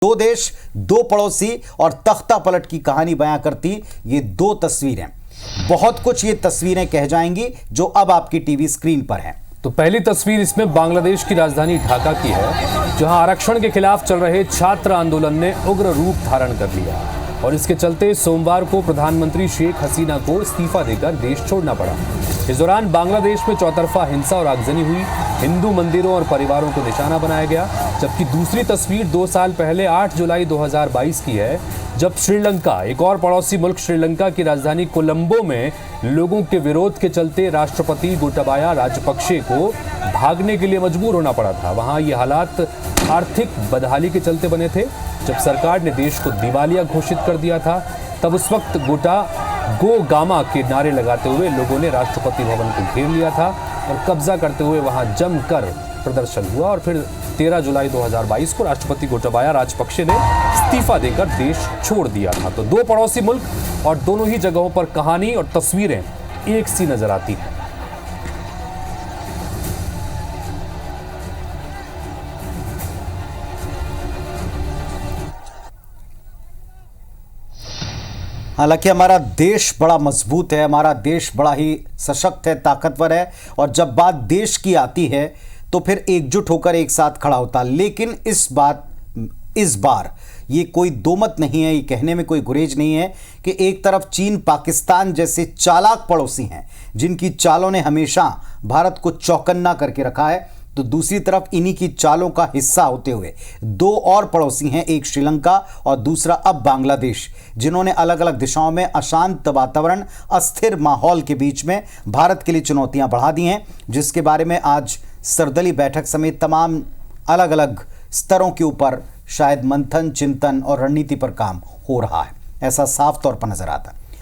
दो देश, दो पड़ोसी और तख्ता पलट की कहानी बयां करती ये दो तस्वीरें। बहुत कुछ ये तस्वीरें कह जाएंगी जो अब आपकी टीवी स्क्रीन पर हैं। तो पहली तस्वीर इसमें बांग्लादेश की राजधानी ढाका की है, जहां आरक्षण के खिलाफ चल रहे छात्र आंदोलन ने उग्र रूप धारण कर लिया और इसके चलते सोमवार को प्रधानमंत्री शेख हसीना को इस्तीफा देकर देश छोड़ना पड़ा। इस दौरान बांग्लादेश में चौतरफा हिंसा और आगजनी हुई, हिंदू मंदिरों और परिवारों को निशाना बनाया गया। जबकि दूसरी तस्वीर 2 साल पहले 8 जुलाई 2022 की है, जब श्रीलंका, एक और पड़ोसी मुल्क श्रीलंका की राजधानी कोलंबो में लोगों के विरोध के चलते राष्ट्रपति गोटाबाया राजपक्षे को भागने के लिए मजबूर होना पड़ा था। वहां ये हालात आर्थिक बदहाली के चलते बने थे। जब सरकार ने देश को दिवालिया घोषित कर दिया था, तब उस वक्त गो गामा के नारे लगाते हुए लोगों ने राष्ट्रपति भवन को घेर लिया था और कब्जा करते हुए वहां जमकर प्रदर्शन हुआ और फिर 13 जुलाई 2022 को राष्ट्रपति गोटाबाया राजपक्षे ने इस्तीफा देकर देश छोड़ दिया था। तो दो पड़ोसी मुल्क और दोनों ही जगहों पर कहानी और तस्वीरें एक सी नजर आती हैं। हालांकि हमारा देश बड़ा मजबूत है, हमारा देश बड़ा ही सशक्त है, ताकतवर है और जब बात देश की आती है तो फिर एकजुट होकर एक साथ खड़ा होता। लेकिन इस बार ये कोई दोमत नहीं है, ये कहने में कोई गुरेज नहीं है कि एक तरफ चीन, पाकिस्तान जैसे चालाक पड़ोसी हैं जिनकी चालों ने हमेशा भारत को चौकन्ना करके रखा है, तो दूसरी तरफ इन्हीं की चालों का हिस्सा होते हुए दो और पड़ोसी हैं, एक श्रीलंका और दूसरा अब बांग्लादेश, जिन्होंने अलग अलग दिशाओं में अशांत वातावरण, अस्थिर माहौल के बीच में भारत के लिए चुनौतियां बढ़ा दी हैं, जिसके बारे में आज सर्वदलीय बैठक समेत तमाम अलग अलग स्तरों के ऊपर शायद मंथन, चिंतन और रणनीति पर काम हो रहा है, ऐसा साफ तौर पर नजर आता है।